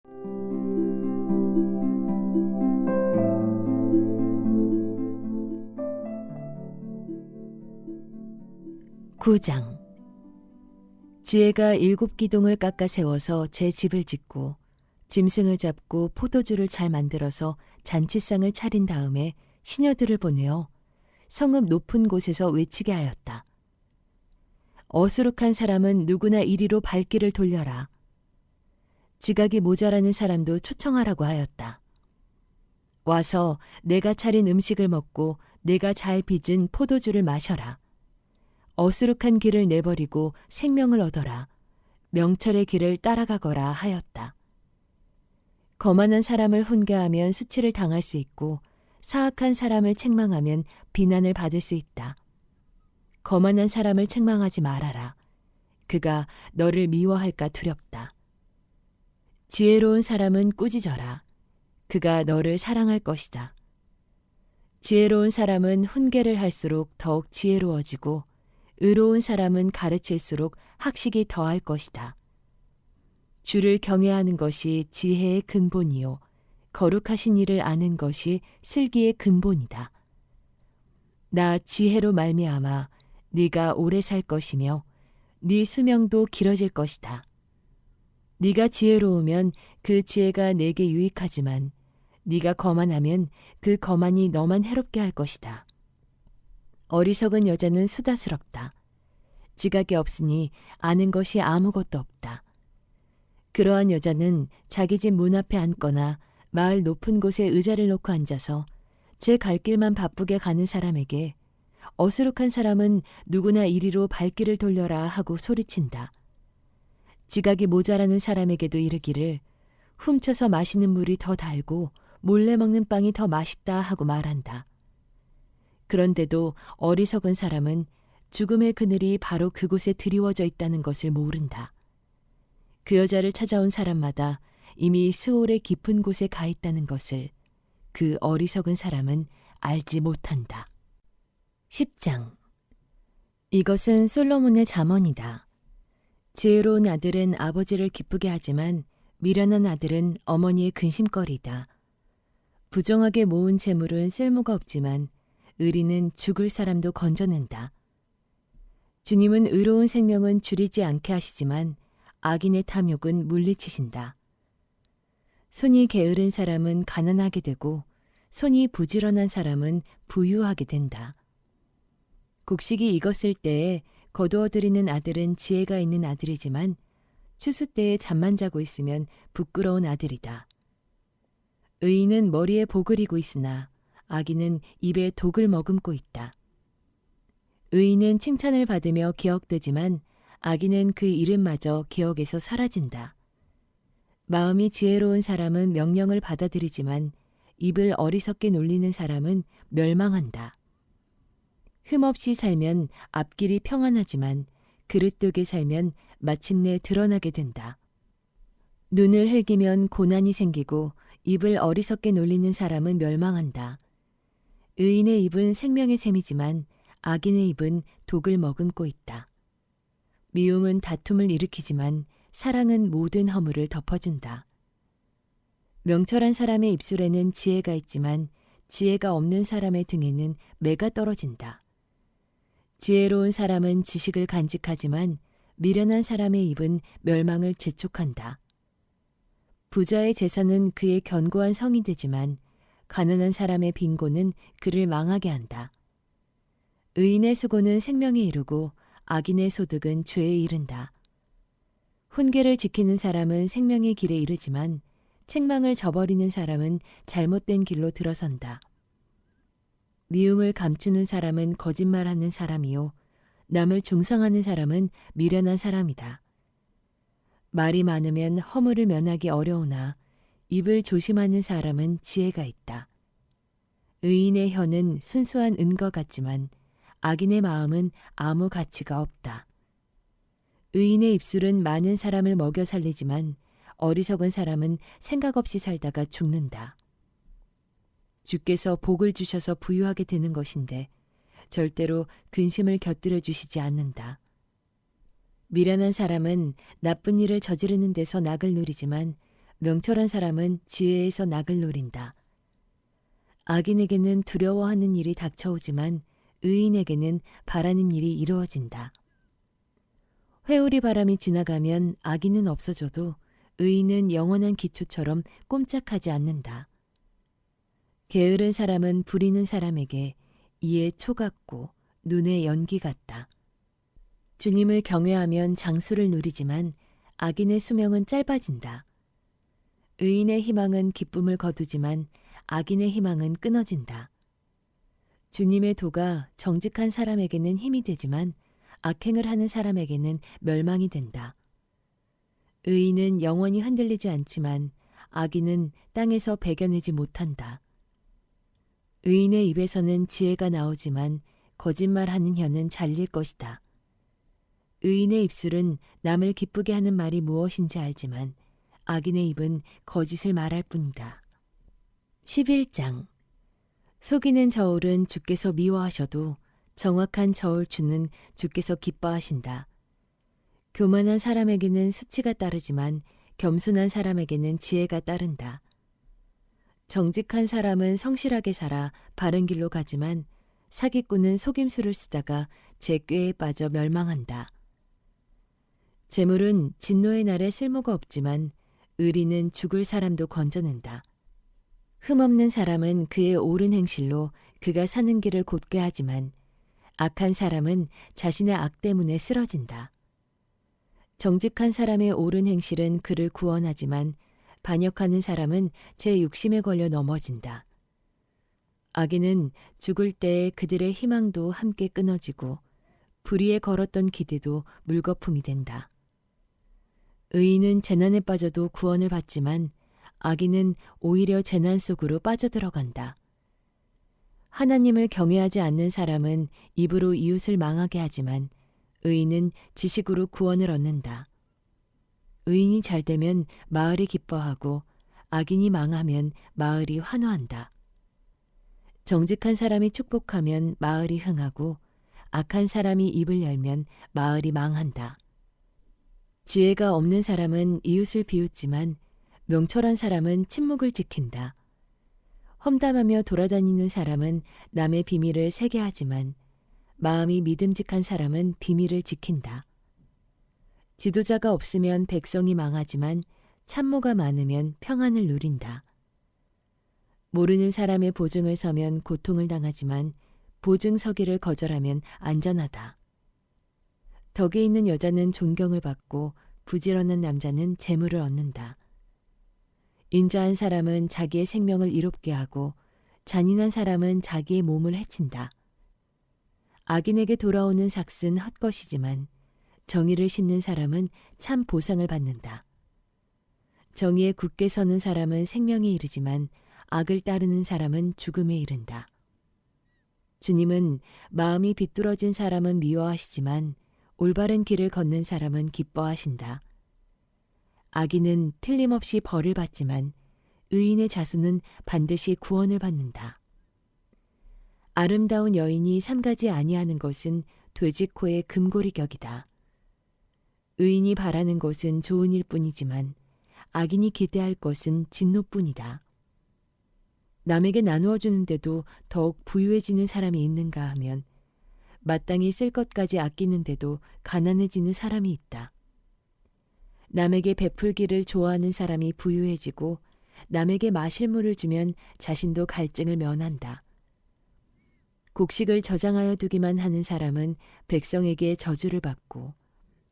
9장. 지혜가 7기둥을 깎아 세워서 제 집을 짓고 짐승을 잡고 포도주를 잘 만들어서 잔치상을 차린 다음에 시녀들을 보내어 성읍 높은 곳에서 외치게 하였다. 어수룩한 사람은 누구나 이리로 발길을 돌려라. 지각이 모자라는 사람도 초청하라고 하였다. 와서 내가 차린 음식을 먹고 내가 잘 빚은 포도주를 마셔라. 어수룩한 길을 내버리고 생명을 얻어라. 명철의 길을 따라가거라 하였다. 거만한 사람을 훈계하면 수치를 당할 수 있고 사악한 사람을 책망하면 비난을 받을 수 있다. 거만한 사람을 책망하지 말아라. 그가 너를 미워할까 두렵다. 지혜로운 사람은 꾸짖어라. 그가 너를 사랑할 것이다. 지혜로운 사람은 훈계를 할수록 더욱 지혜로워지고 의로운 사람은 가르칠수록 학식이 더할 것이다. 주를 경외하는 것이 지혜의 근본이요 거룩하신 이를 아는 것이 슬기의 근본이다. 나 지혜로 말미암아 네가 오래 살 것이며 네 수명도 길어질 것이다. 네가 지혜로우면 그 지혜가 내게 유익하지만 네가 거만하면 그 거만이 너만 해롭게 할 것이다. 어리석은 여자는 수다스럽다. 지각이 없으니 아는 것이 아무것도 없다. 그러한 여자는 자기 집 문 앞에 앉거나 마을 높은 곳에 의자를 놓고 앉아서 제 갈 길만 바쁘게 가는 사람에게 어수룩한 사람은 누구나 이리로 발길을 돌려라 하고 소리친다. 지각이 모자라는 사람에게도 이르기를 훔쳐서 마시는 물이 더 달고 몰래 먹는 빵이 더 맛있다 하고 말한다. 그런데도 어리석은 사람은 죽음의 그늘이 바로 그곳에 드리워져 있다는 것을 모른다. 그 여자를 찾아온 사람마다 이미 스올의 깊은 곳에 가 있다는 것을 그 어리석은 사람은 알지 못한다. 10장. 이것은 솔로몬의 잠언이다. 지혜로운 아들은 아버지를 기쁘게 하지만 미련한 아들은 어머니의 근심거리다. 부정하게 모은 재물은 쓸모가 없지만 의리는 죽을 사람도 건져낸다. 주님은 의로운 생명은 줄이지 않게 하시지만 악인의 탐욕은 물리치신다. 손이 게으른 사람은 가난하게 되고 손이 부지런한 사람은 부유하게 된다. 곡식이 익었을 때에 거두어들이는 아들은 지혜가 있는 아들이지만 추수 때에 잠만 자고 있으면 부끄러운 아들이다. 의인은 머리에 복을 이고 있으나 악인은 입에 독을 머금고 있다. 의인은 칭찬을 받으며 기억되지만 악인은 그 이름마저 기억에서 사라진다. 마음이 지혜로운 사람은 명령을 받아들이지만 입을 어리석게 놀리는 사람은 멸망한다. 흠없이 살면 앞길이 평안하지만 그릇되게 살면 마침내 드러나게 된다. 눈을 흘기면 고난이 생기고 입을 어리석게 놀리는 사람은 멸망한다. 의인의 입은 생명의 샘이지만 악인의 입은 독을 머금고 있다. 미움은 다툼을 일으키지만 사랑은 모든 허물을 덮어준다. 명철한 사람의 입술에는 지혜가 있지만 지혜가 없는 사람의 등에는 매가 떨어진다. 지혜로운 사람은 지식을 간직하지만 미련한 사람의 입은 멸망을 재촉한다. 부자의 재산은 그의 견고한 성이 되지만 가난한 사람의 빈곤은 그를 망하게 한다. 의인의 수고는 생명에 이르고 악인의 소득은 죄에 이른다. 훈계를 지키는 사람은 생명의 길에 이르지만 책망을 저버리는 사람은 잘못된 길로 들어선다. 미움을 감추는 사람은 거짓말하는 사람이요 남을 중상하는 사람은 미련한 사람이다. 말이 많으면 허물을 면하기 어려우나 입을 조심하는 사람은 지혜가 있다. 의인의 혀는 순수한 은과 같지만 악인의 마음은 아무 가치가 없다. 의인의 입술은 많은 사람을 먹여 살리지만 어리석은 사람은 생각 없이 살다가 죽는다. 주께서 복을 주셔서 부유하게 되는 것인데 절대로 근심을 곁들여 주시지 않는다. 미련한 사람은 나쁜 일을 저지르는 데서 낙을 누리지만 명철한 사람은 지혜에서 낙을 노린다. 악인에게는 두려워하는 일이 닥쳐오지만 의인에게는 바라는 일이 이루어진다. 회오리 바람이 지나가면 악인은 없어져도 의인은 영원한 기초처럼 꼼짝하지 않는다. 게으른 사람은 부리는 사람에게 이에 초 같고 눈에 연기 같다. 주님을 경외하면 장수를 누리지만 악인의 수명은 짧아진다. 의인의 희망은 기쁨을 거두지만 악인의 희망은 끊어진다. 주님의 도가 정직한 사람에게는 힘이 되지만 악행을 하는 사람에게는 멸망이 된다. 의인은 영원히 흔들리지 않지만 악인은 땅에서 베겨내지 못한다. 의인의 입에서는 지혜가 나오지만 거짓말하는 혀는 잘릴 것이다. 의인의 입술은 남을 기쁘게 하는 말이 무엇인지 알지만 악인의 입은 거짓을 말할 뿐이다. 11장. 속이는 저울은 주께서 미워하셔도 정확한 저울추는 주께서 기뻐하신다. 교만한 사람에게는 수치가 따르지만 겸손한 사람에게는 지혜가 따른다. 정직한 사람은 성실하게 살아 바른 길로 가지만 사기꾼은 속임수를 쓰다가 제 꾀에 빠져 멸망한다. 재물은 진노의 날에 쓸모가 없지만 의리는 죽을 사람도 건져낸다. 흠없는 사람은 그의 옳은 행실로 그가 사는 길을 곧게 하지만 악한 사람은 자신의 악 때문에 쓰러진다. 정직한 사람의 옳은 행실은 그를 구원하지만 반역하는 사람은 제 욕심에 걸려 넘어진다. 악인은 죽을 때에 그들의 희망도 함께 끊어지고 불의에 걸었던 기대도 물거품이 된다. 의인은 재난에 빠져도 구원을 받지만 악인은 오히려 재난 속으로 빠져들어간다. 하나님을 경외하지 않는 사람은 입으로 이웃을 망하게 하지만 의인은 지식으로 구원을 얻는다. 의인이 잘되면 마을이 기뻐하고 악인이 망하면 마을이 환호한다. 정직한 사람이 축복하면 마을이 흥하고 악한 사람이 입을 열면 마을이 망한다. 지혜가 없는 사람은 이웃을 비웃지만 명철한 사람은 침묵을 지킨다. 험담하며 돌아다니는 사람은 남의 비밀을 새게 하지만 마음이 믿음직한 사람은 비밀을 지킨다. 지도자가 없으면 백성이 망하지만 참모가 많으면 평안을 누린다. 모르는 사람의 보증을 서면 고통을 당하지만 보증 서기를 거절하면 안전하다. 덕에 있는 여자는 존경을 받고 부지런한 남자는 재물을 얻는다. 인자한 사람은 자기의 생명을 이롭게 하고 잔인한 사람은 자기의 몸을 해친다. 악인에게 돌아오는 삭은 헛것이지만 정의를 심는 사람은 참 보상을 받는다. 정의에 굳게 서는 사람은 생명에 이르지만 악을 따르는 사람은 죽음에 이른다. 주님은 마음이 비뚤어진 사람은 미워하시지만 올바른 길을 걷는 사람은 기뻐하신다. 악인은 틀림없이 벌을 받지만 의인의 자손은 반드시 구원을 받는다. 아름다운 여인이 삼가지 아니하는 것은 돼지코의 금고리격이다. 의인이 바라는 것은 좋은 일뿐이지만 악인이 기대할 것은 진노뿐이다. 남에게 나누어 주는데도 더욱 부유해지는 사람이 있는가 하면 마땅히 쓸 것까지 아끼는데도 가난해지는 사람이 있다. 남에게 베풀기를 좋아하는 사람이 부유해지고 남에게 마실 물을 주면 자신도 갈증을 면한다. 곡식을 저장하여 두기만 하는 사람은 백성에게 저주를 받고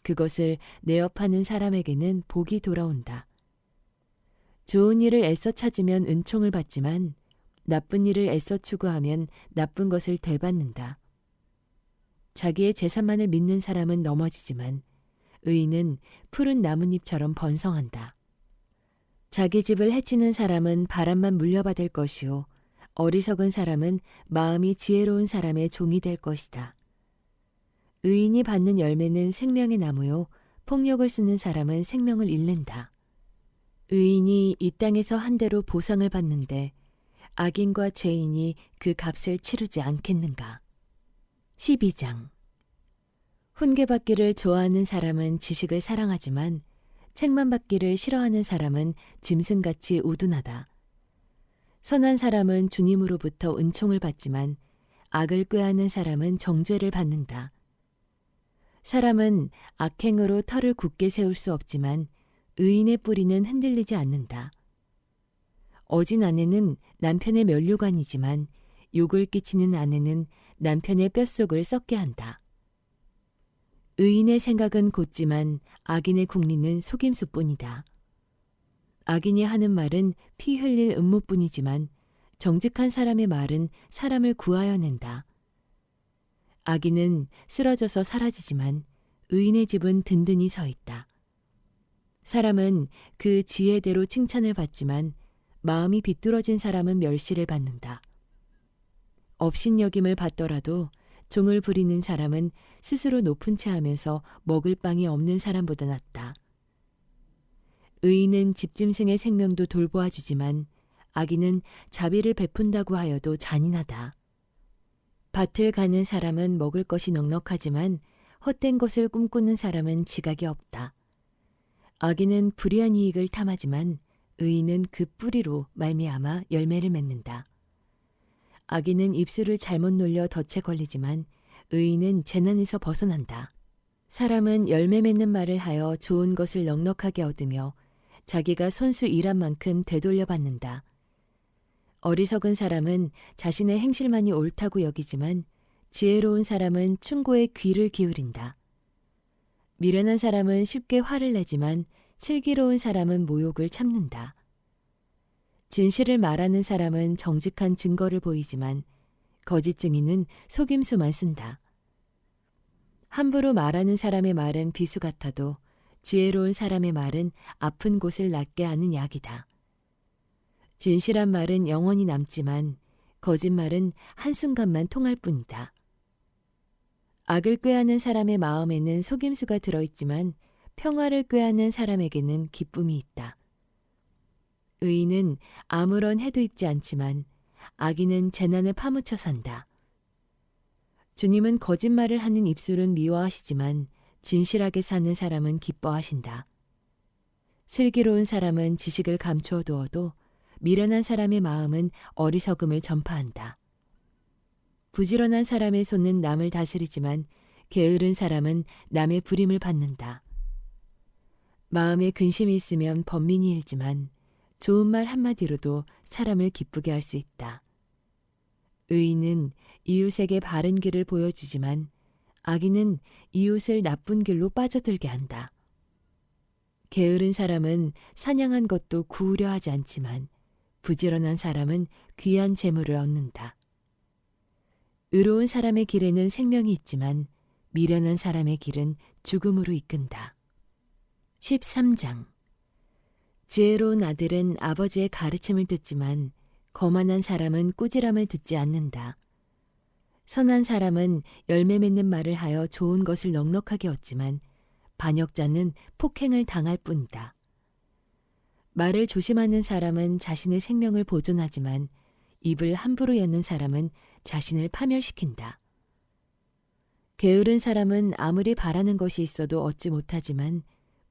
그것을 내업하는 사람에게는 복이 돌아온다. 좋은 일을 애써 찾으면 은총을 받지만 나쁜 일을 애써 추구하면 나쁜 것을 되받는다. 자기의 재산만을 믿는 사람은 넘어지지만 의인은 푸른 나뭇잎처럼 번성한다. 자기 집을 해치는 사람은 바람만 물려받을 것이요 어리석은 사람은 마음이 지혜로운 사람의 종이 될 것이다. 의인이 받는 열매는 생명의 나무요 폭력을 쓰는 사람은 생명을 잃는다. 의인이 이 땅에서 한 대로 보상을 받는데 악인과 죄인이 그 값을 치르지 않겠는가. 12장. 훈계받기를 좋아하는 사람은 지식을 사랑하지만 책만 받기를 싫어하는 사람은 짐승같이 우둔하다. 선한 사람은 주님으로부터 은총을 받지만 악을 꾀하는 사람은 정죄를 받는다. 사람은 악행으로 터를 굳게 세울 수 없지만 의인의 뿌리는 흔들리지 않는다. 어진 아내는 남편의 면류관이지만 욕을 끼치는 아내는 남편의 뼛속을 썩게 한다. 의인의 생각은 곧지만 악인의 궁리는 속임수뿐이다. 악인이 하는 말은 피 흘릴 음모뿐이지만 정직한 사람의 말은 사람을 구하여 낸다. 악인은 쓰러져서 사라지지만 의인의 집은 든든히 서 있다. 사람은 그 지혜대로 칭찬을 받지만 마음이 비뚤어진 사람은 멸시를 받는다. 업신여김을 받더라도 종을 부리는 사람은 스스로 높은 채 하면서 먹을 빵이 없는 사람보다 낫다. 의인은 집짐승의 생명도 돌보아 주지만 악인은 자비를 베푼다고 하여도 잔인하다. 밭을 가는 사람은 먹을 것이 넉넉하지만 헛된 것을 꿈꾸는 사람은 지각이 없다. 악인은 불의한 이익을 탐하지만 의인은 그 뿌리로 말미암아 열매를 맺는다. 악인은 입술을 잘못 놀려 덫에 걸리지만 의인은 재난에서 벗어난다. 사람은 열매 맺는 말을 하여 좋은 것을 넉넉하게 얻으며 자기가 손수 일한 만큼 되돌려 받는다. 어리석은 사람은 자신의 행실만이 옳다고 여기지만 지혜로운 사람은 충고에 귀를 기울인다. 미련한 사람은 쉽게 화를 내지만 슬기로운 사람은 모욕을 참는다. 진실을 말하는 사람은 정직한 증거를 보이지만 거짓 증인은 속임수만 쓴다. 함부로 말하는 사람의 말은 비수 같아도 지혜로운 사람의 말은 아픈 곳을 낫게 하는 약이다. 진실한 말은 영원히 남지만 거짓말은 한순간만 통할 뿐이다. 악을 꾀하는 사람의 마음에는 속임수가 들어있지만 평화를 꾀하는 사람에게는 기쁨이 있다. 의인은 아무런 해도 입지 않지만 악인은 재난에 파묻혀 산다. 주님은 거짓말을 하는 입술은 미워하시지만 진실하게 사는 사람은 기뻐하신다. 슬기로운 사람은 지식을 감추어 두어도 미련한 사람의 마음은 어리석음을 전파한다. 부지런한 사람의 손은 남을 다스리지만 게으른 사람은 남의 부림을 받는다. 마음에 근심이 있으면 번민이 일지만 좋은 말 한마디로도 사람을 기쁘게 할 수 있다. 의인은 이웃에게 바른 길을 보여주지만 악인은 이웃을 나쁜 길로 빠져들게 한다. 게으른 사람은 사냥한 것도 구우려 하지 않지만 부지런한 사람은 귀한 재물을 얻는다. 의로운 사람의 길에는 생명이 있지만 미련한 사람의 길은 죽음으로 이끈다. 13장. 지혜로운 아들은 아버지의 가르침을 듣지만 거만한 사람은 꾸지람을 듣지 않는다. 선한 사람은 열매 맺는 말을 하여 좋은 것을 넉넉하게 얻지만 반역자는 폭행을 당할 뿐이다. 말을 조심하는 사람은 자신의 생명을 보존하지만 입을 함부로 여는 사람은 자신을 파멸시킨다. 게으른 사람은 아무리 바라는 것이 있어도 얻지 못하지만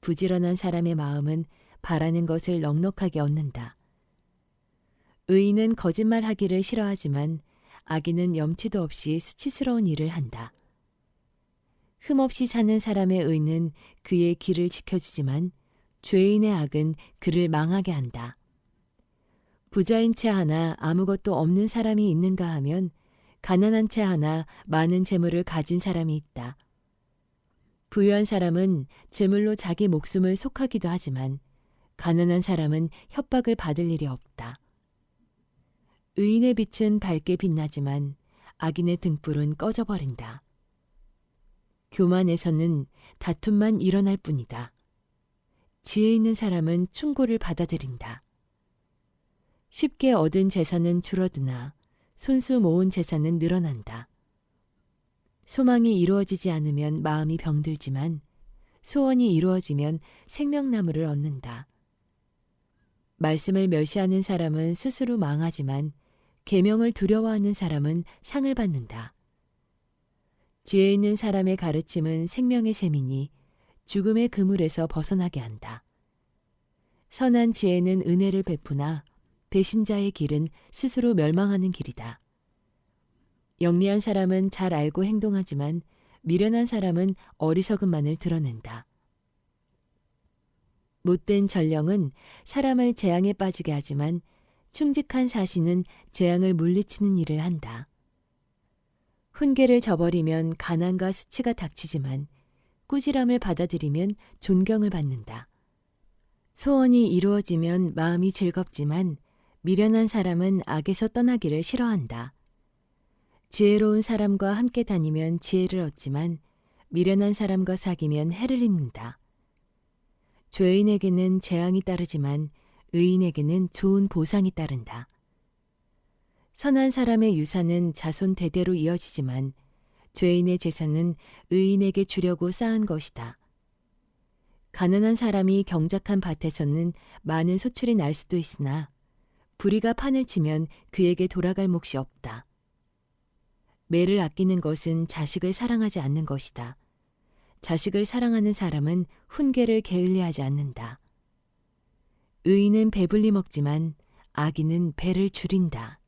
부지런한 사람의 마음은 바라는 것을 넉넉하게 얻는다. 의인은 거짓말하기를 싫어하지만 악인은 염치도 없이 수치스러운 일을 한다. 흠없이 사는 사람의 의는 그의 길을 지켜주지만 죄인의 악은 그를 망하게 한다. 부자인 채 하나 아무것도 없는 사람이 있는가 하면 가난한 채 하나 많은 재물을 가진 사람이 있다. 부유한 사람은 재물로 자기 목숨을 속하기도 하지만 가난한 사람은 협박을 받을 일이 없다. 의인의 빛은 밝게 빛나지만 악인의 등불은 꺼져버린다. 교만에서는 다툼만 일어날 뿐이다. 지혜 있는 사람은 충고를 받아들인다. 쉽게 얻은 재산은 줄어드나 손수 모은 재산은 늘어난다. 소망이 이루어지지 않으면 마음이 병들지만 소원이 이루어지면 생명나무를 얻는다. 말씀을 멸시하는 사람은 스스로 망하지만 계명을 두려워하는 사람은 상을 받는다. 지혜 있는 사람의 가르침은 생명의 셈이니 죽음의 그물에서 벗어나게 한다. 선한 지혜는 은혜를 베푸나 배신자의 길은 스스로 멸망하는 길이다. 영리한 사람은 잘 알고 행동하지만 미련한 사람은 어리석음만을 드러낸다. 못된 전령은 사람을 재앙에 빠지게 하지만 충직한 사신은 재앙을 물리치는 일을 한다. 훈계를 저버리면 가난과 수치가 닥치지만 꾸지람을 받아들이면 존경을 받는다. 소원이 이루어지면 마음이 즐겁지만 미련한 사람은 악에서 떠나기를 싫어한다. 지혜로운 사람과 함께 다니면 지혜를 얻지만 미련한 사람과 사귀면 해를 입는다. 죄인에게는 재앙이 따르지만 의인에게는 좋은 보상이 따른다. 선한 사람의 유산은 자손 대대로 이어지지만 죄인의 재산은 의인에게 주려고 쌓은 것이다. 가난한 사람이 경작한 밭에서는 많은 소출이 날 수도 있으나 불의가 판을 치면 그에게 돌아갈 몫이 없다. 매를 아끼는 것은 자식을 사랑하지 않는 것이다. 자식을 사랑하는 사람은 훈계를 게을리하지 않는다. 의인은 배불리 먹지만 악인은 배를 줄인다.